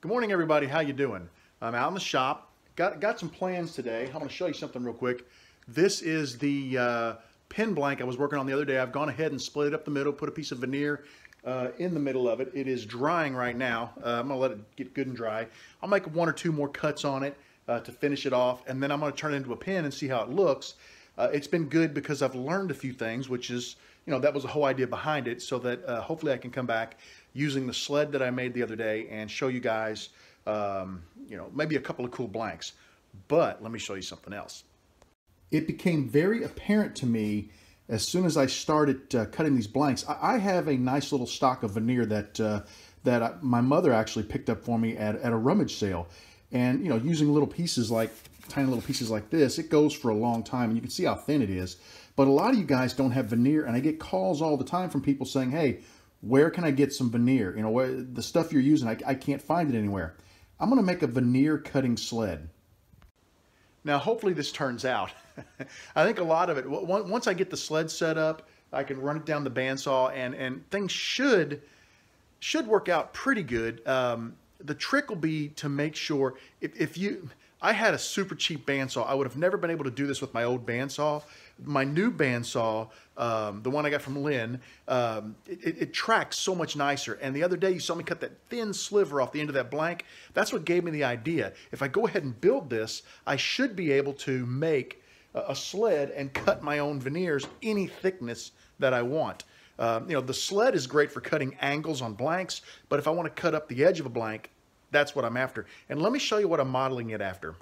Good morning, everybody. How you doing? I'm out in the shop. Got some plans today. I'm going to show you something real quick. This is the pin blank I was working on the other day. I've gone ahead and split it up the middle, put a piece of veneer in the middle of it. It is drying right now. I'm going to let it get good and dry. I'll make one or two more cuts on it to finish it off, and then I'm going to turn it into a pin and see how it looks. It's been good because I've learned a few things, which is, that was the whole idea behind it, so that hopefully I can come back using the sled that I made the other day and show you guys, maybe a couple of cool blanks. But let me show you something else. It became very apparent to me as soon as I started cutting these blanks. I have a nice little stock of veneer that my mother actually picked up for me at a rummage sale. And, using little pieces tiny little pieces like this, it goes for a long time, and you can see how thin it is. But a lot of you guys don't have veneer, and I get calls all the time from people saying, hey, where can I get some veneer? The stuff you're using, I can't find it anywhere. I'm going to make a veneer cutting sled. Now, hopefully this turns out. I think a lot of it, once I get the sled set up, I can run it down the bandsaw, and things should work out pretty good. The trick will be to make sure, I had a super cheap bandsaw. I would have never been able to do this with my old bandsaw. My new bandsaw, the one I got from Lynn, it tracks so much nicer. And the other day you saw me cut that thin sliver off the end of that blank. That's what gave me the idea. If I go ahead and build this, I should be able to make a sled and cut my own veneers any thickness that I want. The sled is great for cutting angles on blanks, but if I want to cut up the edge of a blank, that's what I'm after. And let me show you what I'm modeling it after.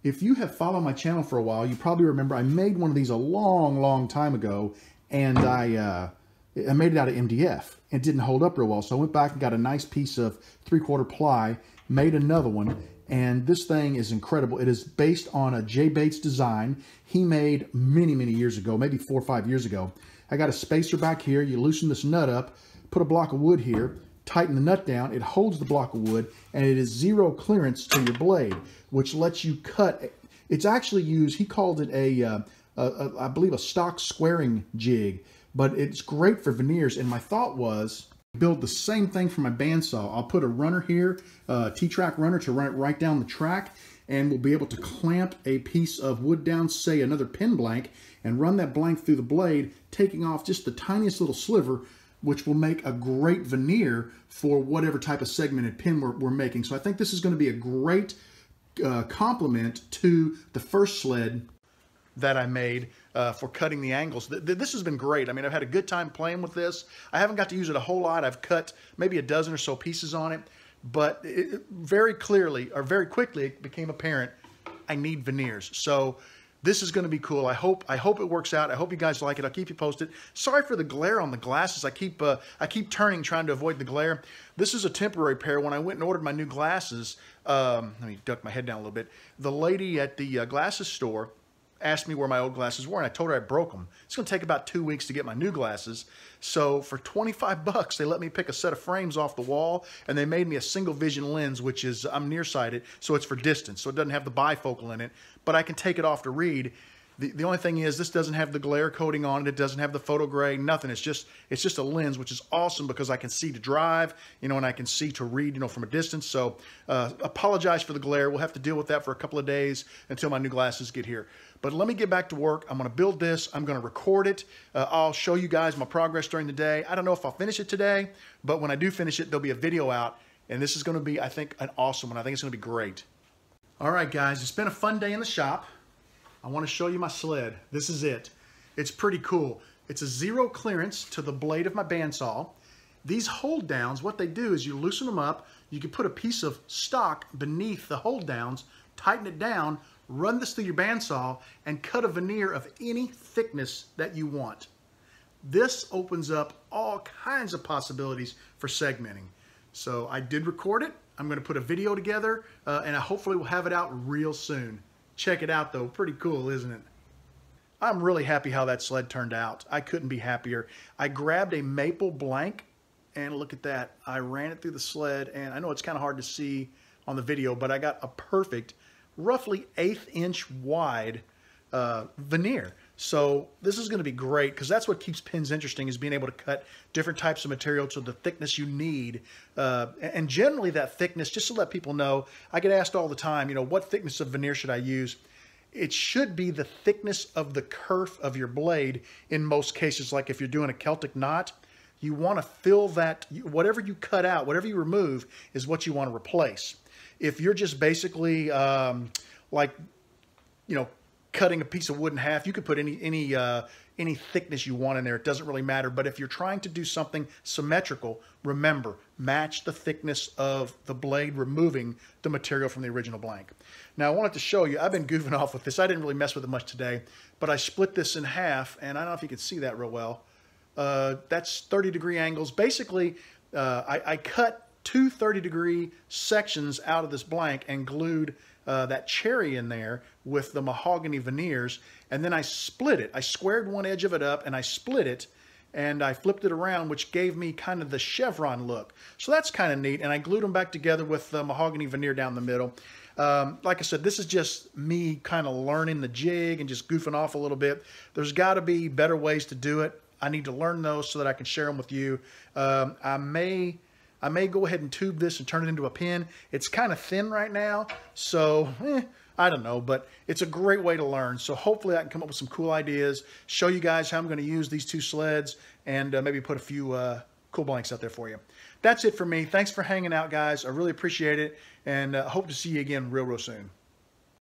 If you have followed my channel for a while, you probably remember I made one of these a long time ago, and I made it out of MDF. It didn't hold up real well, so I went back and got a nice piece of 3/4 ply, made another one, and this thing is incredible. It is based on a Jay Bates design he made many years ago, maybe 4 or 5 years ago. I got a spacer back here. You loosen this nut up, put a block of wood here, tighten the nut down, it holds the block of wood, and it is zero clearance to your blade, which lets you cut. It's actually used, he called it I believe a stock squaring jig, but it's great for veneers. And my thought was, build the same thing for my bandsaw. I'll put a runner here, a T-track runner to run it right down the track, and we'll be able to clamp a piece of wood down, say another pin blank, and run that blank through the blade, taking off just the tiniest little sliver, which will make a great veneer for whatever type of segmented pin we're making. So I think this is going to be a great complement to the first sled that I made for cutting the angles. This has been great. I mean, I've had a good time playing with this. I haven't got to use it a whole lot. I've cut maybe a dozen or so pieces on it, but very quickly, it became apparent I need veneers. So this is going to be cool. I hope it works out. I hope you guys like it. I'll keep you posted. Sorry for the glare on the glasses. I keep turning, trying to avoid the glare. This is a temporary pair. When I went and ordered my new glasses, let me duck my head down a little bit. The lady at the glasses store asked me where my old glasses were, and I told her I broke them. It's going to take about 2 weeks to get my new glasses. So for 25 bucks, they let me pick a set of frames off the wall, and they made me a single vision lens, which is, I'm nearsighted, so it's for distance, so it doesn't have the bifocal in it, but I can take it off to read. The only thing is, this doesn't have the glare coating on it. It doesn't have the photo gray, nothing. It's just a lens, which is awesome because I can see to drive, and I can see to read, from a distance. So apologize for the glare. We'll have to deal with that for a couple of days until my new glasses get here. But let me get back to work. I'm going to build this. I'm going to record it. I'll show you guys my progress during the day. I don't know if I'll finish it today, but when I do finish it, there'll be a video out, and this is going to be, I think, an awesome one. I think it's going to be great. All right, guys, it's been a fun day in the shop. I want to show you my sled. This is it. It's pretty cool. It's a zero clearance to the blade of my bandsaw. These hold downs, what they do is you loosen them up. You can put a piece of stock beneath the hold downs, tighten it down, run this through your bandsaw, and cut a veneer of any thickness that you want. This opens up all kinds of possibilities for segmenting. So I did record it. I'm going to put a video together, and I hopefully will have it out real soon. Check it out, though. Pretty cool, isn't it? I'm really happy how that sled turned out. I couldn't be happier. I grabbed a maple blank, and look at that. I ran it through the sled, and I know it's kind of hard to see on the video, but I got a perfect, roughly 1/8 inch wide veneer. So this is going to be great because that's what keeps pins interesting, is being able to cut different types of material to the thickness you need. And generally that thickness, just to let people know, I get asked all the time, you know, what thickness of veneer should I use? It should be the thickness of the kerf of your blade in most cases. Like if you're doing a Celtic knot, you want to fill that, whatever you cut out, whatever you remove is what you want to replace. If you're just basically like, you know, cutting a piece of wood in half, you could put any thickness you want in there. It doesn't really matter. But if you're trying to do something symmetrical, remember, match the thickness of the blade removing the material from the original blank. Now, I wanted to show you, I've been goofing off with this. I didn't really mess with it much today, but I split this in half, and I don't know if you can see that real well. That's 30-degree angles. Basically, I cut two 30-degree sections out of this blank and glued that cherry in there with the mahogany veneers, and then I split it. I squared one edge of it up and I split it, and I flipped it around, which gave me kind of the chevron look. So that's kind of neat, and I glued them back together with the mahogany veneer down the middle. Like I said, this is just me kind of learning the jig and just goofing off a little bit. There's got to be better ways to do it. I need to learn those so that I can share them with you. I may go ahead and tube this and turn it into a pin. It's kind of thin right now, so I don't know, but it's a great way to learn. So hopefully I can come up with some cool ideas, show you guys how I'm going to use these two sleds, and maybe put a few cool blanks out there for you. That's it for me. Thanks for hanging out, guys. I really appreciate it, and hope to see you again real soon.